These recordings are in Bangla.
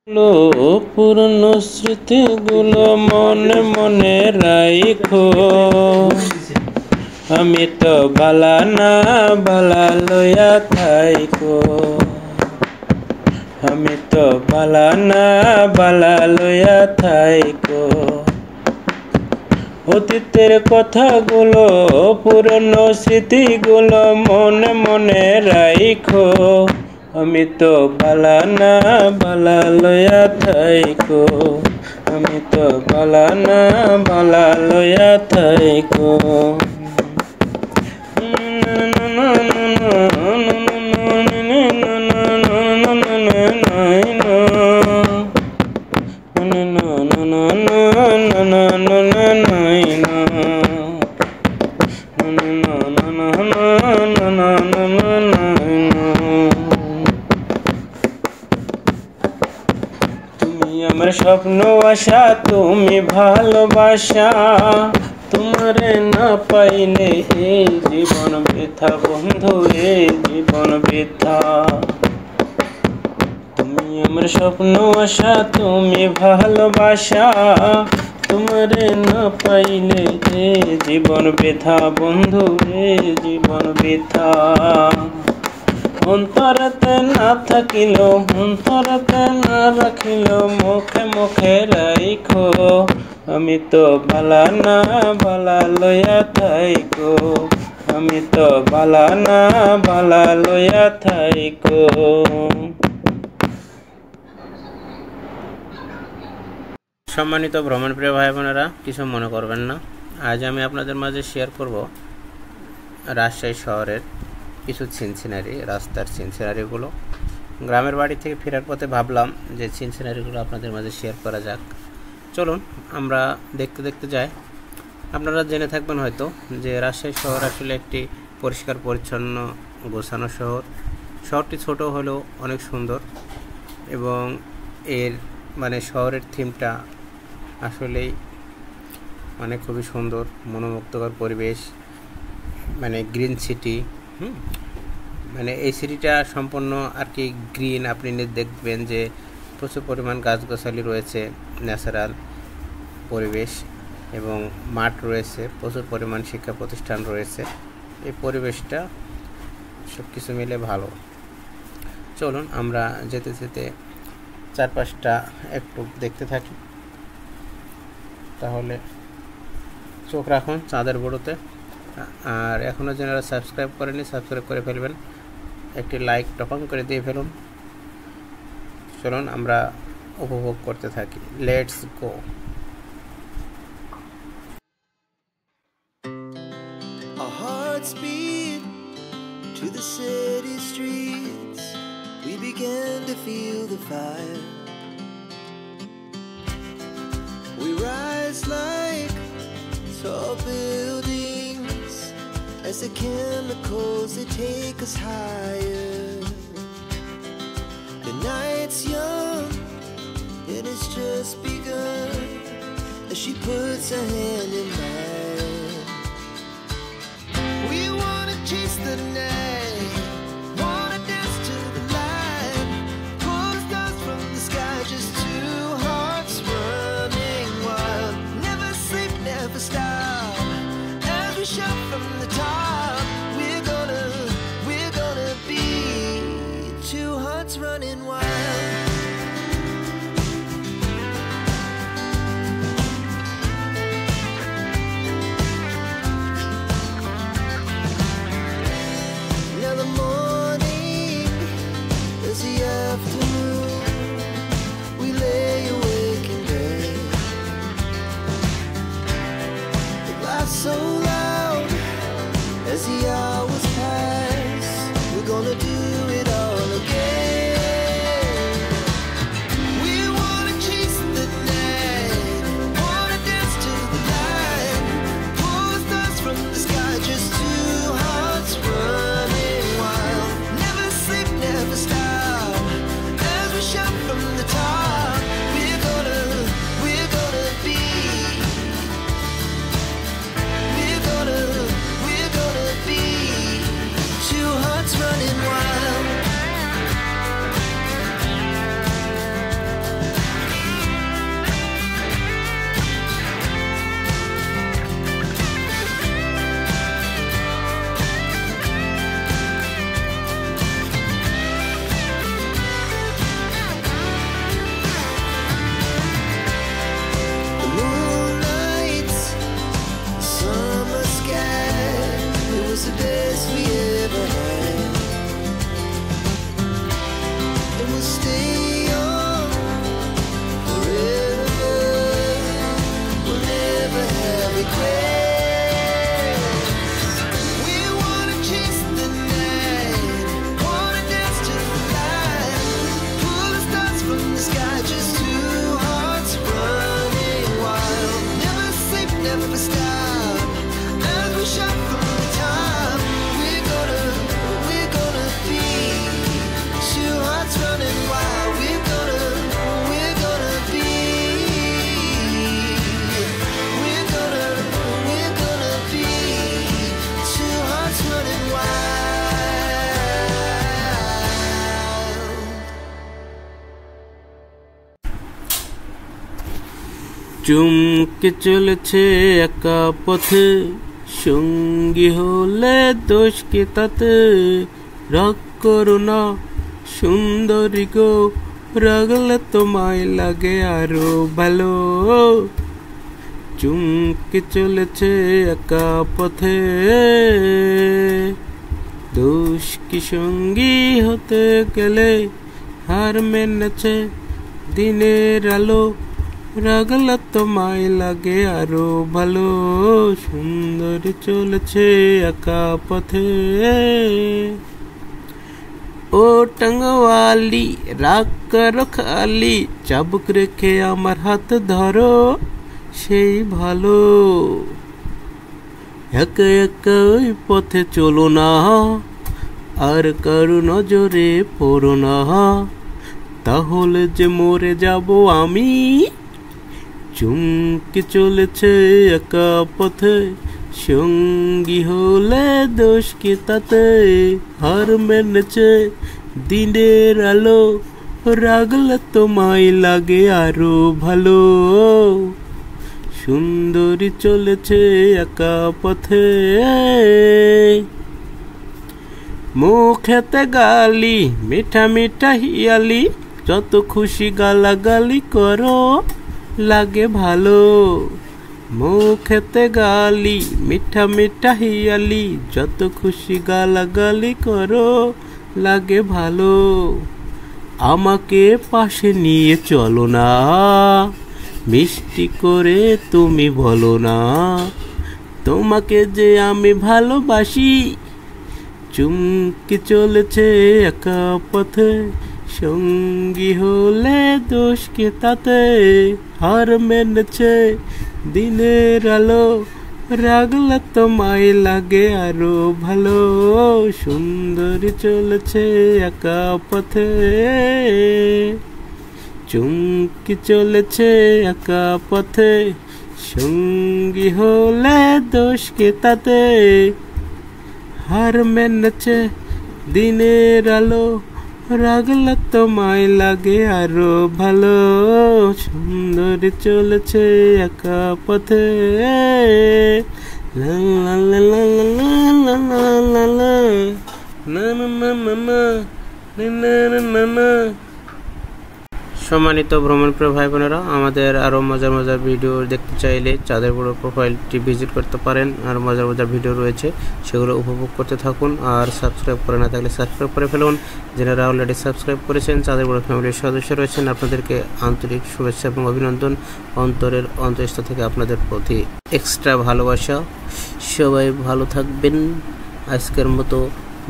লো পুরনো স্মৃতিগুলো মনে মনে রাইখো। আমি তো বালা না বালা লইয়া থাইকো। আমি তো বালা না বালা লইয়া থাইকো। অতীতের কথাগুলো পুরনো স্মৃতিগুলো মনে মনে রাইখো। আমি তো বালা না বালা লইয়া থাইকো। আমি তো বালা না বালা লইয়া থাইকো। তুমি আমার স্বপ্ন আশা, তুমি ভালোবাসা। তোমারে না পাইলে এই জীবন বৃথা বন্ধু, এই জীবন বৃথা। তুমি আমার স্বপ্ন আশা, তুমি ভালোবাসা। তোমারে না পাইলে এই জীবন বৃথা বন্ধু, এই জীবন বৃথা। অন্তরতে না থাকিল, অন্তরতে না রাখিল, মুখে মুখে রাইখো। আমি তো বালা না বালা লইয়া থাইকো। আমি তো বালা না বালা লইয়া থাইকো। সম্মানিত ভ্রমণপ্রিয় ভাই বোনেরা, কিছু মনে করবেন না। আজ আমি আপনাদের মাঝে শেয়ার করব রাজশাহী শহরের কিছু সিনারি, রাস্তার সিনারিগুলো। গ্রামের বাড়ি থেকে ফেরার পথে ভাবলাম যে সিনারিগুলো আপনাদের মাঝে শেয়ার করা যাক। চলুন আমরা দেখতে দেখতে যাই। আপনারা জেনে থাকবেন হয়তো যে রাজশাহী শহর আসলে একটি পরিষ্কার পরিচ্ছন্ন গোছানো শহর। শহরটি ছোট হলেও অনেক সুন্দর, এবং এর শহরের থিমটা আসলেই খুবই সুন্দর, মনোমুগ্ধকর পরিবেশ, গ্রিন সিটি। এই সিটিটা সম্পূর্ণ আর কি গ্রিন। আপনি দেখবেন যে প্রচুর পরিমাণ গাছগাছালি রয়েছে, ন্যাচারাল পরিবেশ, এবং মাঠ রয়েছে, প্রচুর পরিমাণ শিক্ষা প্রতিষ্ঠান রয়েছে। এই পরিবেশটা সব কিছু মিলে ভালো। চলুন আমরা যেতে যেতে চারপাশটা একটু দেখতে থাকি। তাহলে চোখ রাখুন চাঁদের বুড়োতে। আর এখনও যারা সাবস্ক্রাইব করেনি, সাবস্ক্রাইব করে ফেলবেন, একটি লাইক টপং করে দিয়ে ফেলুন। চলুন আমরা উপভোগ করতে থাকি। Let's go. Our hearts beat to the city streets. We began to feel the fire. We rise like tall buildings as the chemicals they take us higher. The night's young and it's just begun as she puts her hand in mine. We wanna chase the night, wanna dance to the light, pull the stars from the sky, just two hearts running wild. Never sleep, never stop, as we shout from the top. We're gonna be two hearts running wild. চুমকে চলেছে একা পথে, সঙ্গী হলে দোষ কি তাতে? রাগ করো না সুন্দরী গো, রাগলে তোমায় লাগে আরো ভালো। চুমকে চলেছে একা পথে, দোষ কি সঙ্গী হতে গেলে? হার মেনেছে দিনের আলো, রাগলে তোমায় লাগে আরো ভালো। সুন্দরী চলেছে একা পথে। ও টাঙ্গওয়ালি রাগ করো খালি, চাবুক রেখে আমার হাত ধরো, সেই ভালো। একা একা ওই পথে চলো না, আর কারো নজরে পড়ো না, তাহলে যে মরে যাব আমি। চুমকে চলেছে একা পথে, সঙ্গী হলে দোষ কি তাতে? হার মেনেছে দিনের আলো, রাগলে তোমায় লাগে আরো ভালো। সুন্দরী চলেছে একা পথে। মুখেতে গালি মিঠা মিঠা হিয়ালি, যত খুশি গালাগালি করো, লাগে ভালো। মুখেতে গালি মিঠা মিঠা হিয়ালি, যত খুশি গালাগালি করো, লাগে ভালো। আমাকে পাশে নিয়ে চলো না, মিষ্টি করে তুমি বলো না, তোমাকে যে আমি ভালোবাসি। চুমকে চলেছে একা পথে, সঙ্গী হলে দোষ কি তাতে? হার মেনেছে দিনের আলো, রাগলে তোমায় লাগে আরো ভালো। সুন্দরী চলেছে একা পথে, চুমকি চলেছে একা পথে, সঙ্গী হলে দোষ কি তাতে? হার মেনেছে দিনের আলো, রাগলে তোমায় লাগে আরো ভালো। সুন্দরী চলেছে একা পথে। লা লা লা লা লা লা লা লা লা, না না না না না না না না। সম্মানিত ভ্রমণপ্রিয় ভাই বোনেরা, আমাদের আরও মজার মজার ভিডিও দেখতে চাইলে চাঁদের বুড়ো প্রোফাইলটি ভিজিট করতে পারেন। আর মজার মজার ভিডিও রয়েছে, সেগুলো উপভোগ করতে থাকুন। আর সাবস্ক্রাইব করে না থাকলে সাবস্ক্রাইব করে ফেলুন। যারা অলরেডি সাবস্ক্রাইব করেছেন, চাঁদের বুড়ো ফ্যামিলির সদস্য রয়েছেন, আপনাদেরকে আন্তরিক শুভেচ্ছা এবং অভিনন্দন। অন্তরের অন্তঃস্থল থেকে আপনাদের প্রতি এক্সট্রা ভালোবাসা। সবাই ভালো থাকবেন। আজকের মতো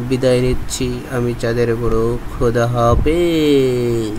বিদায় নিচ্ছি আমি, চাঁদের বুড়ো। খোদা হাফেজ।